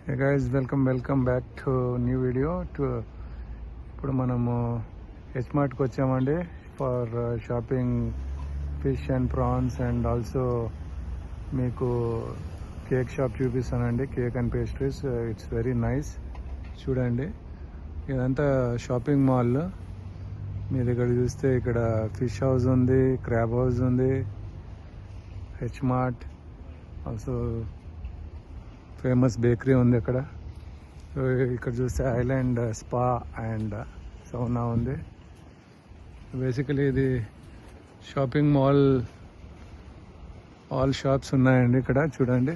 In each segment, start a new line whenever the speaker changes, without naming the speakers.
Hey guys, welcome back to new video. ఇప్పుడు మనము H మార్ట్కి వచ్చామండి for shopping fish and prawns and also మీకు cake shop చూపిస్తానండి. Cake and pastries, it's very nice. చూడండి, ఇదంతా shopping mall. మీ దగ్గర చూస్తే ఇక్కడ ఫిష్ హౌస్ ఉంది, క్రాబ్ హౌస్ ఉంది, H mart, also famous bakery ఉంది అక్కడ. సో ఇక్కడ చూస్తే ఐలాండ్ స్పా అండ్ సౌనా ఉంది. బేసికలీ ఇది షాపింగ్ మాల్, ఆల్ షాప్స్ ఉన్నాయండి ఇక్కడ. చూడండి.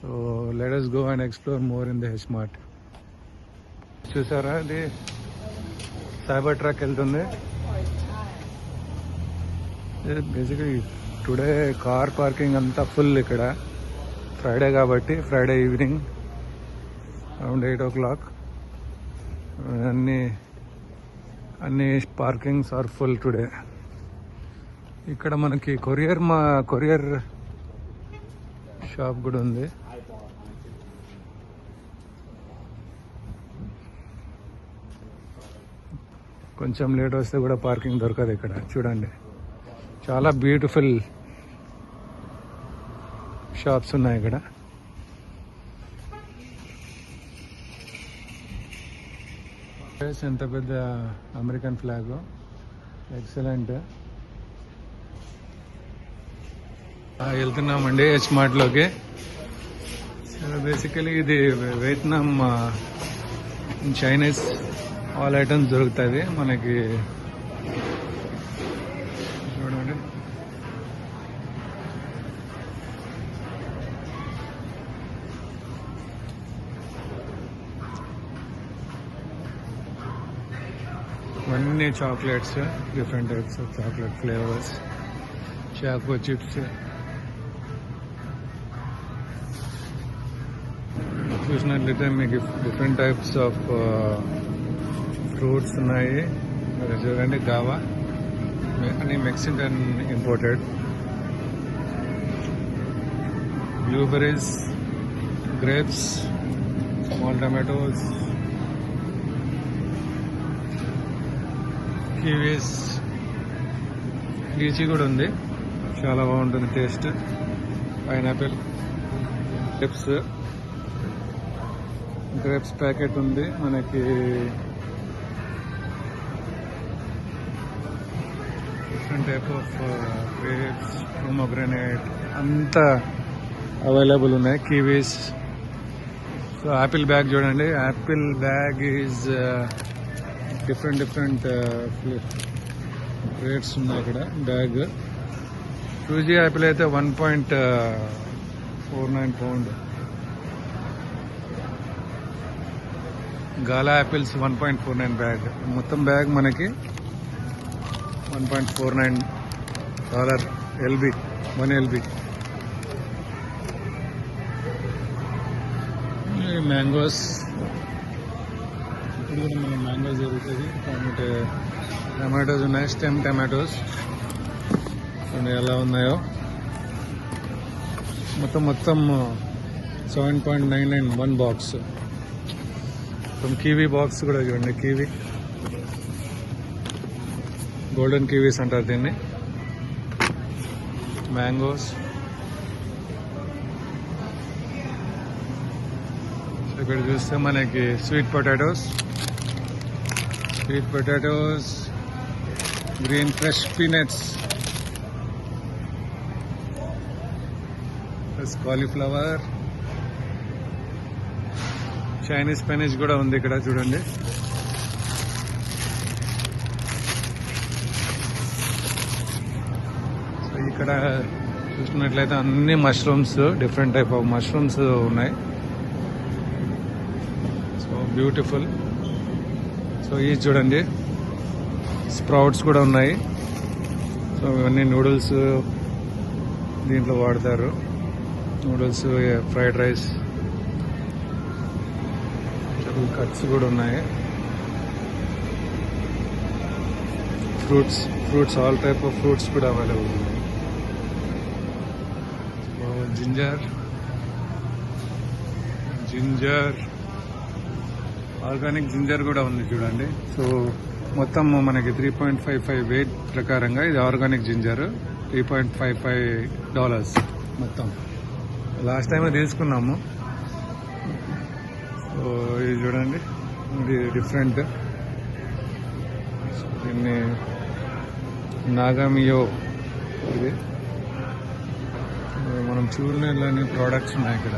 So let us go and explore more in the H mart. చూసారా, ఇది సైబర్ ట్రక్ వెళ్తుంది. బేసికలీ టుడే కార్ పార్కింగ్ అంతా ఫుల్ ఇక్కడ. ఫ్రైడే కాబట్టి, ఫ్రైడే ఈవినింగ్ అరౌండ్ 8 o'clock అన్ని పార్కింగ్స్ ఆర్ ఫుల్ టుడే. ఇక్కడ మనకి కొరియర్ షాప్ కూడా ఉంది. కొంచెం లేట్ వస్తే కూడా పార్కింగ్ దొరకదు ఇక్కడ. చూడండి, చాలా బ్యూటిఫుల్ షాప్స్ ఉన్నాయి ఇక్కడ. ఎంత పెద్ద అమెరికన్ ఫ్లాగ్, ఎక్సలెంట్. వెళ్తున్నామండి హెచ్ మార్ట్లోకి. బేసికలీ ఇది వియత్నాం, చైనీస్ ఆల్ ఐటమ్స్ దొరుకుతాయి మనకి. చూడండి, అన్ని chocolates, different types of chocolate flavours, choco chips. చూసినట్లయితే మీకు డిఫరెంట్ టైప్స్ ఆఫ్ ఫ్రూట్స్ ఉన్నాయి. చూడండి, గావా అని Mexican imported, blueberries, grapes, small tomatoes, Kiwis, lychee కూడా ఉంది, చాలా బాగుంటుంది టేస్ట్. పైనాపిల్, గ్రేప్స్ ప్యాకెట్ ఉంది మనకి. Different type of grapes, pomegranate అంతా అవైలబుల్ ఉన్నాయి. కివీస్. సో యాపిల్ బ్యాగ్ చూడండి, Apple bag is different rates ఉన్నాయి ఇక్కడ. బ్యాగ్ 2G యాపిల్ అయితే 1.49 pound. గాలా యాపిల్స్ 1.49 బ్యాగ్. మొత్తం బ్యాగ్ మనకి $1.49 LB, 1 LB. మ్యాంగోస్, ఇప్పుడు కూడా మనం మ్యాంగోస్ దొరుకుతుంది. టమాటోస్ ఉన్నాయి, స్టెమ్ టమాటోస్ చూడండి ఎలా ఉన్నాయో. మొత్తం 7.99 1 బాక్స్. కివీ బాక్స్ కూడా చూడండి, కివీ, గోల్డెన్ కివీస్ అంటారు దీన్ని. మ్యాంగోస్. ఇక్కడ చూస్తే మనకి sweet potatoes, green fresh peanuts, plus cauliflower, Chinese spinach కూడా ఉంది ఇక్కడ. చూడండి, సో ఇక్కడ చూసినట్లయితే అన్ని mushrooms, different type of mushrooms ఉన్నాయి. So beautiful. సో ఇది చూడండి, స్ప్రౌట్స్ కూడా ఉన్నాయి. సో ఇవన్నీ నూడిల్స్ దీంట్లో వాడతారు. నూడిల్స్, ఫ్రైడ్ రైస్, కట్స్ కూడా ఉన్నాయి. Fruits all type of fruits కూడా అవైలబుల్ ఉన్నాయి. జింజర్, జింజర్, ఆర్గానిక్ జింజర్ కూడా ఉంది చూడండి. సో మొత్తం మనకి $3.55 వెయిట్ ప్రకారంగా ఇది ఆర్గానిక్ జింజర్ $3.55 మొత్తం. లాస్ట్ టైం తీసుకున్నాము. సో ఇది చూడండి, ఇది డిఫరెంట్. దీన్ని నాగామియో, ఇది మనం చూడలేని ప్రోడక్ట్స్ ఉన్నాయి ఇక్కడ.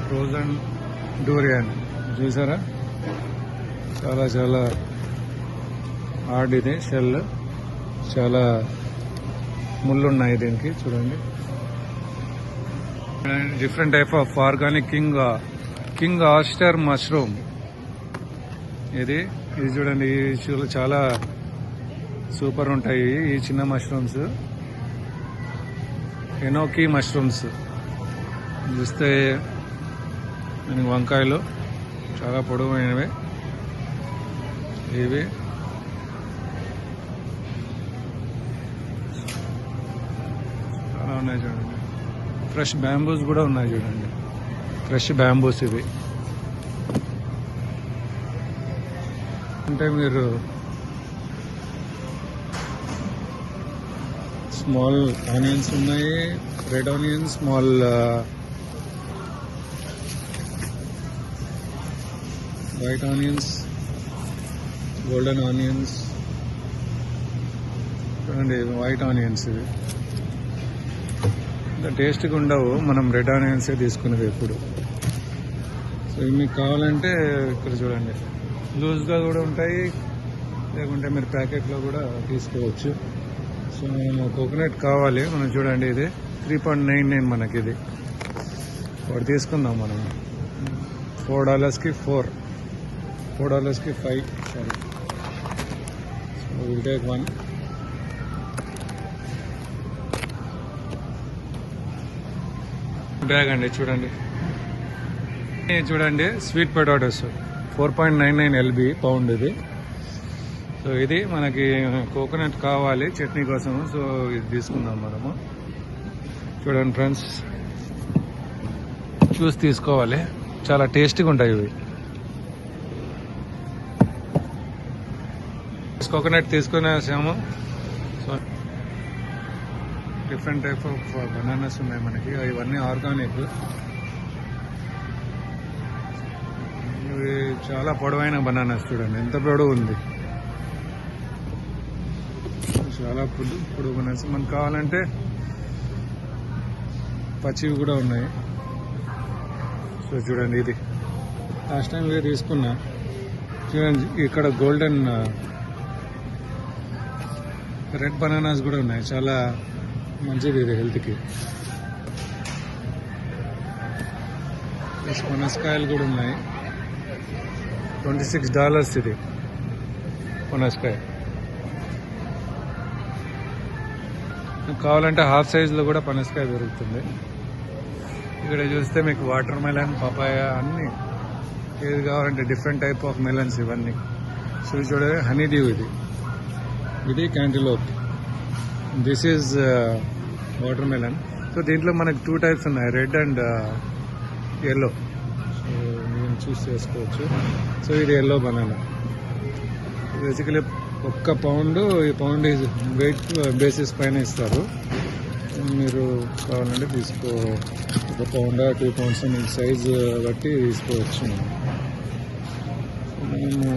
ఫ్రోజన్ డూరియన్ చూసారా, చాలా చాలా హార్డ్. ఇది షెల్, చాలా ముళ్ళు ఉన్నాయి దీనికి. చూడండి, different type of organic king Aster mushroom. ఇది చూడండి, ఈ చాలా సూపర్ ఉంటాయి ఈ చిన్న మష్రూమ్స్. ఎనోకి మష్రూమ్స్ చూస్తే మనకి వంకాయలు చాలా పొడవైనవి. ఇవి చాలా ఉన్నాయి చూడండి. ఫ్రెష్ బ్యాంబూస్ కూడా ఉన్నాయి చూడండి, ఫ్రెష్ బ్యాంబూస్. ఇవి అంటే మీరు స్మాల్ ఆనియన్స్ ఉన్నాయి, red onions, small white onions, golden onions. చూడండి, వైట్ ఆనియన్స్ ఇవి ఇంకా టేస్ట్గా ఉండవు, మనం రెడ్ ఆనియన్సే తీసుకునేది ఎప్పుడు. సో ఇవి మీకు కావాలంటే ఇక్కడ చూడండి, లూజ్గా కూడా ఉంటాయి, లేకుంటే మీరు ప్యాకెట్లో కూడా తీసుకోవచ్చు. సో కోకోనట్ కావాలి మనం. చూడండి, ఇది 3.99 మనకి. ఇది ఒకటి తీసుకుందాం మనం. $4కి 4, $4కి 5. Sorry, so will take 1. Bag అండి, చూడండి స్వీట్ పొటాటోస్ 4.99 LB పౌండ్ ఇది. సో ఇది మనకి కోకోనట్ కావాలి చట్నీ కోసం. సో ఇది తీసుకుందాం మనము. చూడండి ఫ్రెండ్స్, చూసి తీసుకోవాలి, చాలా టేస్టీగా ఉంటాయి ఇవి. కోకోనట్ తీసుకుని వచ్చాము. So different type of bananas ఉన్నాయి మనకి, ఇవన్నీ ఆర్గానిక్. ఇవి చాలా పొడవైన బనానాస్, చూడండి ఎంత పొడవు ఉంది, చాలా పొడుగు బనానాస్. మనకు కావాలంటే పచ్చివి కూడా ఉన్నాయి. సో చూడండి, ఇది లాస్ట్ టైం ఇవి తీసుకున్నా. చూడండి, ఇక్కడ గోల్డెన్ రెడ్ బనానాస్ కూడా ఉన్నాయి, చాలా మంచిది ఇది హెల్త్కి. పనసకాయలు కూడా ఉన్నాయి, $26 ఇది పనసకాయ. కావాలంటే హాఫ్ సైజులో కూడా పనసకాయ దొరుకుతుంది. ఇక్కడ చూస్తే మీకు వాటర్ మెలన్, పపాయ అన్నీ ఏది కావాలంటే డిఫరెంట్ టైప్ ఆఫ్ మెలన్స్ ఇవన్నీ. సో చూడండి, హనీ డ్యూ ఇది cantaloupe. This is watermelon. So దీంట్లో మనకి 2 టైప్స్ ఉన్నాయి, రెడ్ అండ్ ఎల్లో. సో నేను చూస్ చేసుకోవచ్చు. సో ఇది ఎల్లో బనానా. బేసికలీ ఒక్క పౌండ్, ఈ పౌండ్ వెయిట్ బేసిస్ పైన ఇస్తారు. మీరు కావాలంటే తీసుకో, 1 పౌండ్ 2 పౌండ్స్ మీకు సైజు బట్టి తీసుకోవచ్చు. మేము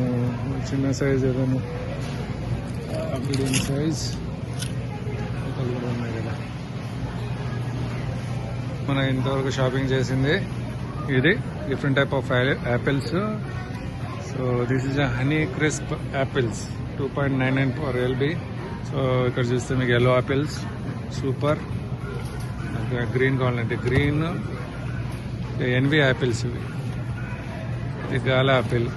చిన్న సైజ్ ఏదైనా మీడియం సైజ్ కూడా ఉన్నాయి కదా. మనం ఇంతవరకు షాపింగ్ చేసింది ఇది. Different type of apples. So this is honeycrisp apples 2.99 LB. So ఇక్కడ చూస్తే మీకు ఎల్లో యాపిల్స్ సూపర్. గ్రీన్ కావాలంటే గ్రీన్. ఎన్వి యాపిల్స్ ఇవి. ఇది Gala apple.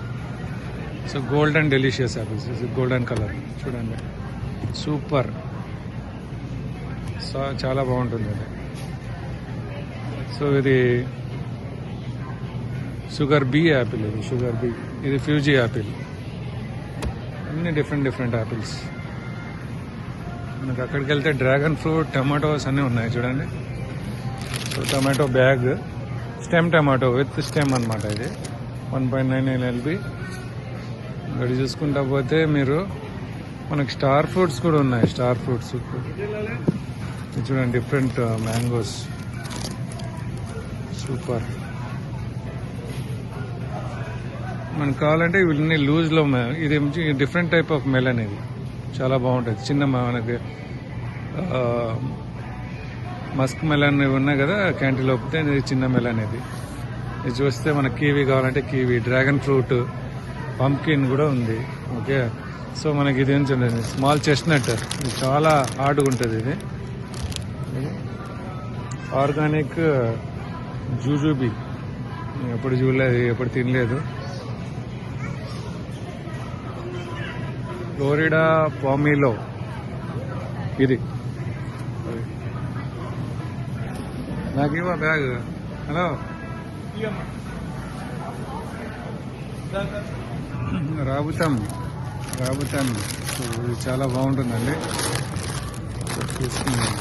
So golden delicious apples, golden colour చూడండి, సూపర్. సో చాలా బాగుంటుంది అది. సో ఇది షుగర్ బీ యాపిల్. ఇది షుగర్ బీ. ఇది ఫ్యూజీ యాపిల్. అన్ని డిఫరెంట్ యాపిల్స్. మనకు అక్కడికి వెళ్తే డ్రాగన్ ఫ్రూట్, టమాటోస్ అన్నీ ఉన్నాయి చూడండి. So tomato bag, stem tomato with stem అనమాట ఇది. 1.99 LB. ఇక్కడ చూసుకుంటా పోతే మీరు మనకి స్టార్ ఫ్రూట్స్ కూడా ఉన్నాయి. స్టార్ ఫ్రూట్స్ చూడండి, డిఫరెంట్ మ్యాంగోస్, సూపర్. మనకు కావాలంటే ఇవన్నీ లూజ్లో, ఇది డిఫరెంట్ టైప్ ఆఫ్ మెలన్. ఇది చాలా బాగుంటుంది. చిన్న మనకి మస్క్ మెలన్ ఇవి ఉన్నాయి కదా క్యాంటీలోపితే, ఇది చిన్న మెలన్. ఇది చూస్తే మనకి కీవీ కావాలంటే కీవీ, డ్రాగన్ ఫ్రూట్, పంప్కిన్ కూడా ఉంది. ఓకే, సో మనకి ఇది ఏం చూడండి, స్మాల్ చెస్ట్నట్. ఇది చాలా హార్డ్గా ఉంటుంది. ఇది ఆర్గానిక్ జూజూబీ, ఎప్పుడు చూడలేదు, ఎప్పుడు తినలేదు. ఫ్లోరిడా పామిలో ఇది. నాకు ఇవ్వ బ్యాగ్. హలో, రాబుతాం. సో ఇది చాలా బాగుంటుందండి, చూసుకున్నాం.